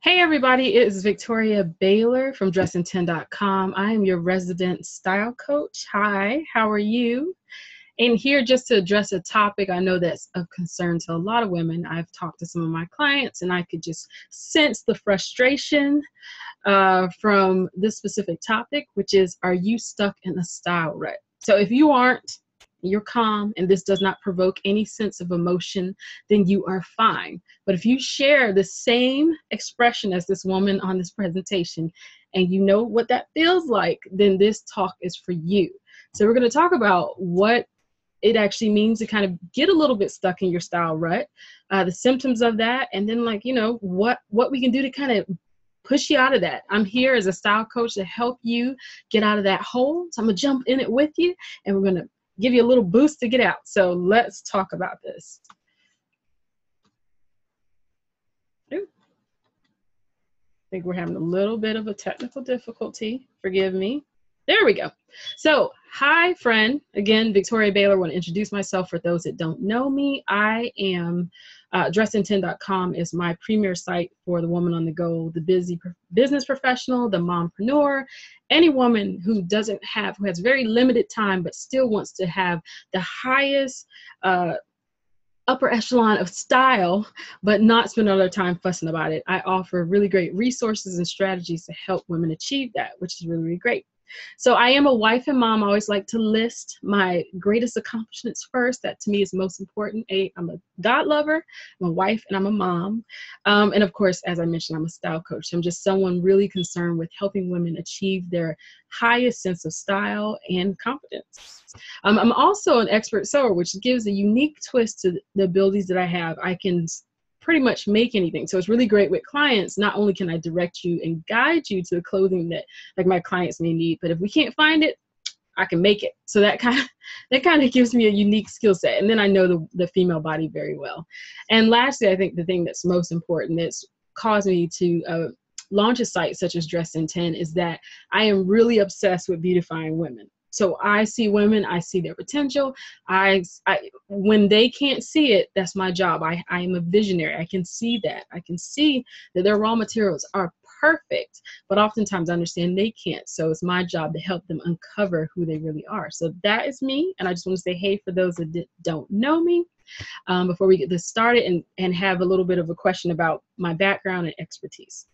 Hey everybody, it is Victoria Baylor from dressin10.com. I am your resident style coach. Hi, how are you? And here just to address a topic I know that's of concern to a lot of women. I've talked to some of my clients and I could just sense the frustration from this specific topic, which is, are you stuck in a style rut? So if you aren't, you're calm and this does not provoke any sense of emotion, then you are fine. But if you share the same expression as this woman on this presentation and you know what that feels like, then this talk is for you. So we're going to talk about what it actually means to kind of get a little bit stuck in your style rut, the symptoms of that, and then what we can do to kind of push you out of that. I'm here as a style coach to help you get out of that hole. So I'm gonna jump in it with you and we're gonna give you a little boost to get out. So let's talk about this. Ooh. I think we're having a little bit of a technical difficulty. Forgive me. There we go. So, hi friend. Again, Victoria Baylor. I want to introduce myself for those that don't know me. I am dressin10.com is my premier site for the woman on the go, the busy business professional, the mompreneur, any woman who has very limited time but still wants to have the highest upper echelon of style, but not spend all their time fussing about it. I offer really great resources and strategies to help women achieve that, which is really, really great. So I am a wife and mom. I always like to list my greatest accomplishments first. That to me is most important. I'm a God lover, I'm a wife, and I'm a mom. And of course, as I mentioned, I'm a style coach. I'm just someone really concerned with helping women achieve their highest sense of style and confidence. I'm also an expert sewer, which gives a unique twist to the abilities that I have. I can pretty much make anything. So it's really great with clients. Not only can I direct you and guide you to the clothing that like my clients may need, but if we can't find it, I can make it. So that kind of gives me a unique skill set. And then I know the female body very well. And lastly, I think the thing that's most important that's caused me to launch a site such as Dressin10 is that I am really obsessed with beautifying women. So I see women, I see their potential. When they can't see it, that's my job. I am a visionary. I can see that. I can see that their raw materials are perfect, but oftentimes I understand they can't. So it's my job to help them uncover who they really are. So that is me. And I just want to say, hey, for those that don't know me, before we get this started and have a little bit of a question about my background and expertise.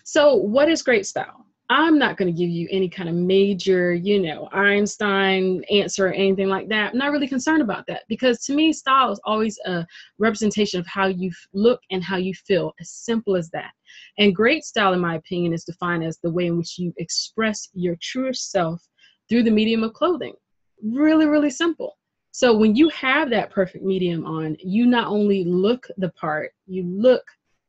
So what is great style? I'm not going to give you any kind of major, Einstein answer or anything like that. I'm not really concerned about that because to me, style is always a representation of how you look and how you feel, as simple as that. And great style, in my opinion, is defined as the way in which you express your truest self through the medium of clothing. Really, really simple. So when you have that perfect medium on, you not only look the part, you look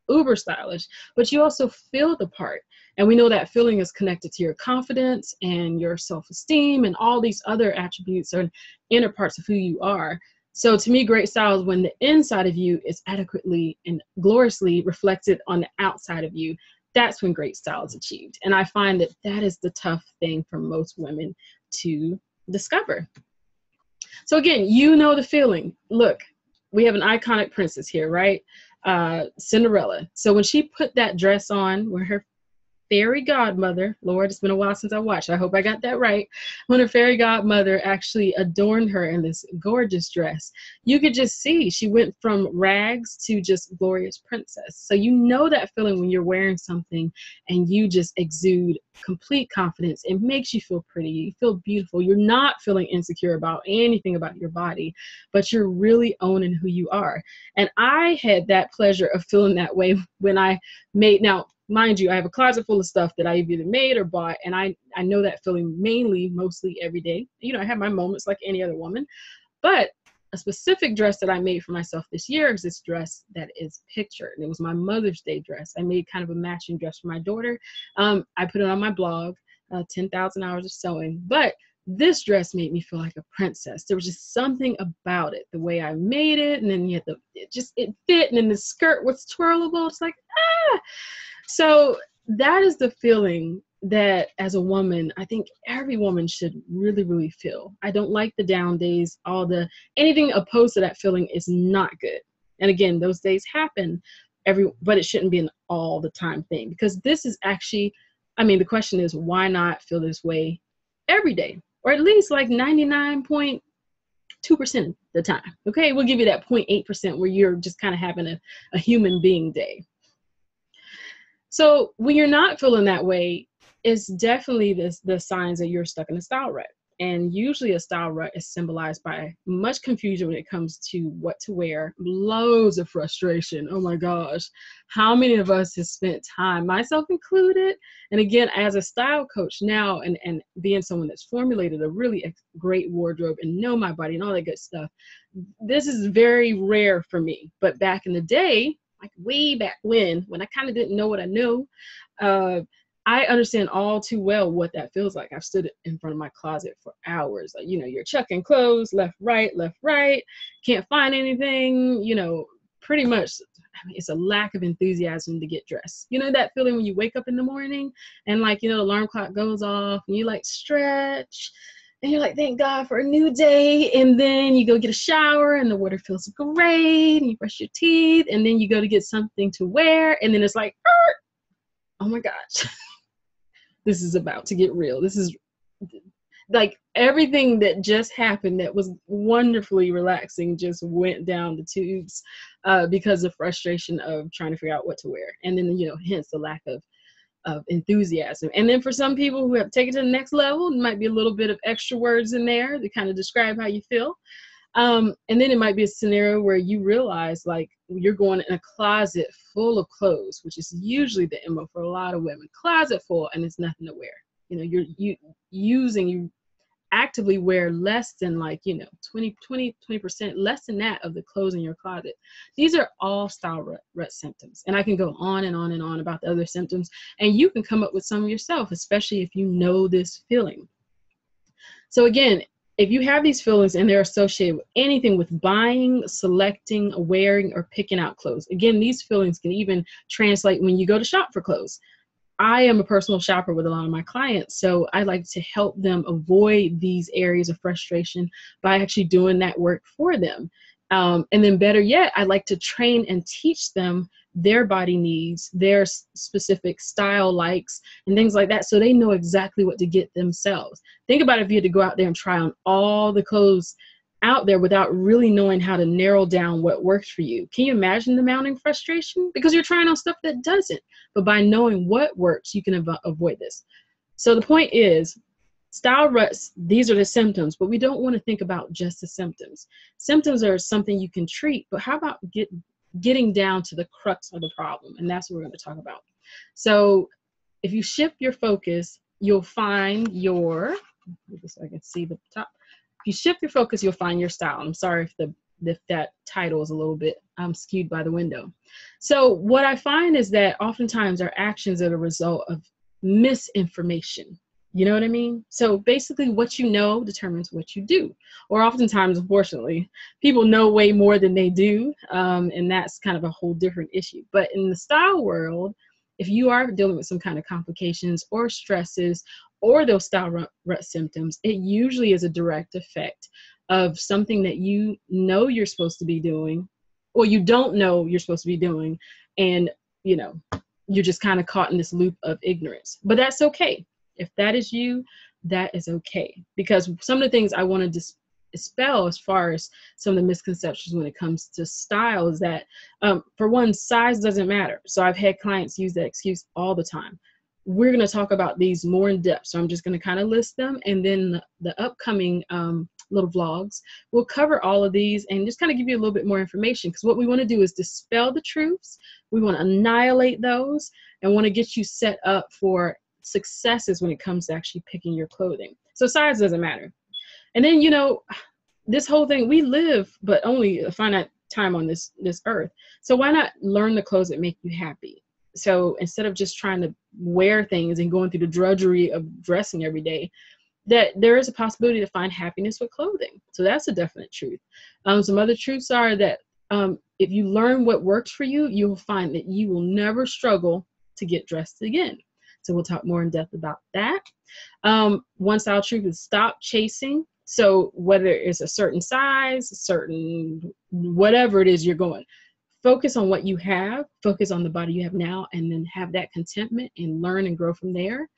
uber stylish, but you also feel the part. And we know that feeling is connected to your confidence and your self-esteem and all these other attributes or inner parts of who you are. So to me, great style is when the inside of you is adequately and gloriously reflected on the outside of you. That's when great style is achieved. And I find that that is the tough thing for most women to discover. So again, you know the feeling. Look, we have an iconic princess here, right? Cinderella. So when she put that dress on, where her fairy godmother, Lord, it's been a while since I watched, I hope I got that right, when her fairy godmother actually adorned her in this gorgeous dress, you could just see she went from rags to just glorious princess. So you know that feeling when you're wearing something and you just exude complete confidence. It makes you feel pretty, you feel beautiful, you're not feeling insecure about anything about your body, but you're really owning who you are. And I had that pleasure of feeling that way when I made, now mind you, I have a closet full of stuff that I've either made or bought, and I know that feeling mostly every day. I have my moments like any other woman, but a specific dress that I made for myself this year is this dress that is pictured. And it was my Mother's Day dress. I made kind of a matching dress for my daughter. I put it on my blog, 10,000 hours of sewing, but this dress made me feel like a princess. There was just something about it, the way I made it, and then it fit, and then the skirt was twirlable. It's like, ah! So that is the feeling that as a woman, I think every woman should really, really feel. I don't like the down days, anything opposed to that feeling is not good. And again, those days happen, but it shouldn't be an all the time thing, because this is actually, I mean, the question is, why not feel this way every day, or at least like 99.2% of the time? Okay, we'll give you that 0.8% where you're just kind of having a human being day. So when you're not feeling that way, it's definitely the signs that you're stuck in a style rut. And usually a style rut is symbolized by much confusion when it comes to what to wear, loads of frustration. Oh my gosh, how many of us have spent time, myself included? And again, as a style coach now, and being someone that's formulated a really great wardrobe and know my body and all that good stuff, this is very rare for me. But back in the day, like way back when I kind of didn't know what I knew, I understand all too well what that feels like. I've stood in front of my closet for hours. Like, you know, you're chucking clothes left, right, can't find anything, you know, pretty much. I mean, it's a lack of enthusiasm to get dressed. You know, that feeling when you wake up in the morning and, like, you know, the alarm clock goes off and you like stretch and you're like, thank God for a new day. And then you go get a shower and the water feels great and you brush your teeth and then you go to get something to wear. And then it's like, oh my gosh. This is about to get real. This is like everything that just happened that was wonderfully relaxing just went down the tubes because of frustration of trying to figure out what to wear. And then, you know, hence the lack of enthusiasm. And then for some people who have taken it to the next level, it might be a little bit of extra words in there to kind of describe how you feel. And then it might be a scenario where you realize, like, you're going in a closet full of clothes, which is usually the MO for a lot of women. Closet full and it's nothing to wear. You know, you actively wear less than, like, you know, 20% less than that of the clothes in your closet. These are all style rut symptoms. And I can go on and on and on about the other symptoms. And you can come up with some yourself, especially if you know this feeling. So again, if you have these feelings and they're associated with anything with buying, selecting, wearing, or picking out clothes, again, these feelings can even translate when you go to shop for clothes. I am a personal shopper with a lot of my clients, so I like to help them avoid these areas of frustration by actually doing that work for them. And then better yet, I like to train and teach them their body needs, their specific style likes, and things like that, so they know exactly what to get themselves. Think about if you had to go out there and try on all the clothes out there without really knowing how to narrow down what works for you. Can you imagine the mounting frustration? Because you're trying on stuff that doesn't. But by knowing what works, you can avoid this. So the point is, style ruts, these are the symptoms, but we don't want to think about just the symptoms. Symptoms are something you can treat, but how about getting down to the crux of the problem? And that's what we're going to talk about. So if you shift your focus, you'll find your, so I can see the top. If you shift your focus, you'll find your style. I'm sorry if that title is a little bit skewed by the window. So what I find is that oftentimes our actions are the result of misinformation. You know what I mean? So basically what you know determines what you do. Or oftentimes, unfortunately, people know way more than they do. And that's kind of a whole different issue. But in the style world, if you are dealing with some kind of complications or stresses or those style rut symptoms, it usually is a direct effect of something that you know you're supposed to be doing, or you don't know you're supposed to be doing. And, you know, you're just kind of caught in this loop of ignorance. But that's okay. If that is you, that is okay. Because some of the things I want to dispel as far as some of the misconceptions when it comes to style is that, for one, size doesn't matter. So I've had clients use that excuse all the time. We're going to talk about these more in depth. So I'm just going to kind of list them. And then the upcoming little vlogs will cover all of these and just kind of give you a little bit more information. Because what we want to do is dispel the truths. We want to annihilate those and want to get you set up for successes when it comes to actually picking your clothing. So size doesn't matter. And then, you know, this whole thing, we live but only a finite time on this earth. So why not learn the clothes that make you happy? So instead of just trying to wear things and going through the drudgery of dressing every day, that there is a possibility to find happiness with clothing. So that's a definite truth. Some other truths are that if you learn what works for you, you'll find that you will never struggle to get dressed again. So we'll talk more in depth about that. One style truth is stop chasing. So whether it's a certain size, a certain whatever it is you're going, focus on what you have, focus on the body you have now, and then have that contentment and learn and grow from there.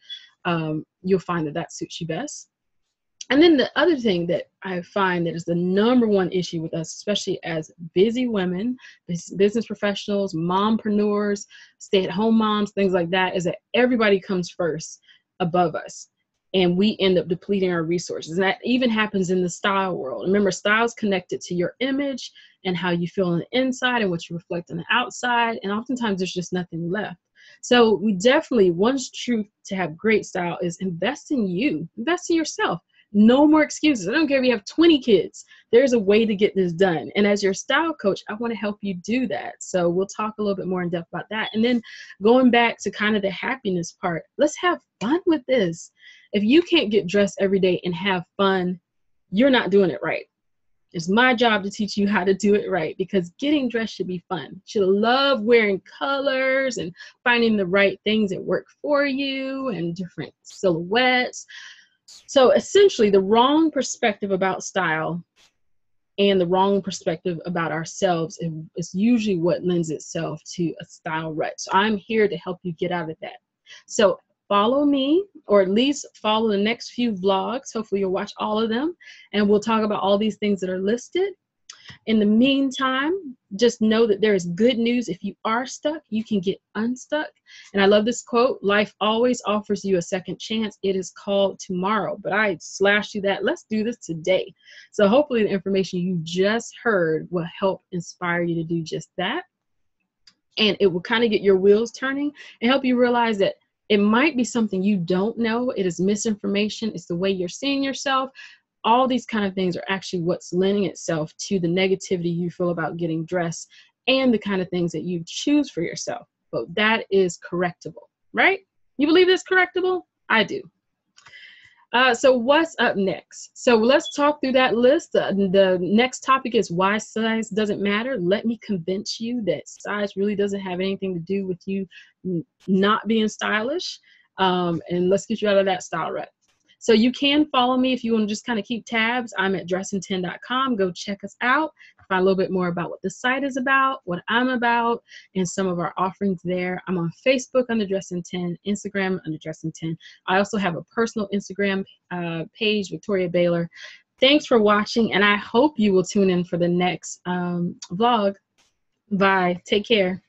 You'll find that that suits you best. And then the other thing that I find that is the number one issue with us, especially as busy women, business professionals, mompreneurs, stay-at-home moms, things like that, is that everybody comes first above us. And we end up depleting our resources. And that even happens in the style world. Remember, style is connected to your image and how you feel on the inside and what you reflect on the outside. And oftentimes there's just nothing left. So we definitely, one truth to have great style is invest in you, invest in yourself. No more excuses. I don't care if you have 20 kids. There's a way to get this done. And as your style coach, I want to help you do that. So we'll talk a little bit more in depth about that. And then going back to kind of the happiness part, let's have fun with this. If you can't get dressed every day and have fun, you're not doing it right. It's my job to teach you how to do it right, because getting dressed should be fun. You should love wearing colors and finding the right things that work for you and different silhouettes. So essentially, the wrong perspective about style and the wrong perspective about ourselves is usually what lends itself to a style rut. So I'm here to help you get out of that. So follow me, or at least follow the next few vlogs. Hopefully you'll watch all of them, and we'll talk about all these things that are listed. In the meantime, just know that there is good news. If you are stuck, you can get unstuck. And I love this quote: life always offers you a second chance. It is called tomorrow. But I slashed you that. Let's do this today. So hopefully the information you just heard will help inspire you to do just that. And it will kind of get your wheels turning and help you realize that it might be something you don't know. It is misinformation. It's the way you're seeing yourself. All these kind of things are actually what's lending itself to the negativity you feel about getting dressed and the kind of things that you choose for yourself. But that is correctable, right? You believe it's correctable? I do. So what's up next? So let's talk through that list. The next topic is why size doesn't matter. Let me convince you that size really doesn't have anything to do with you not being stylish. And let's get you out of that style rut. So you can follow me if you want to just kind of keep tabs. I'm at dressin10.com. Go check us out. Find a little bit more about what the site is about, what I'm about, and some of our offerings there. I'm on Facebook under Dressin10, Instagram under Dressin10. I also have a personal Instagram page, Victoria Baylor. Thanks for watching, and I hope you will tune in for the next vlog. Bye. Take care.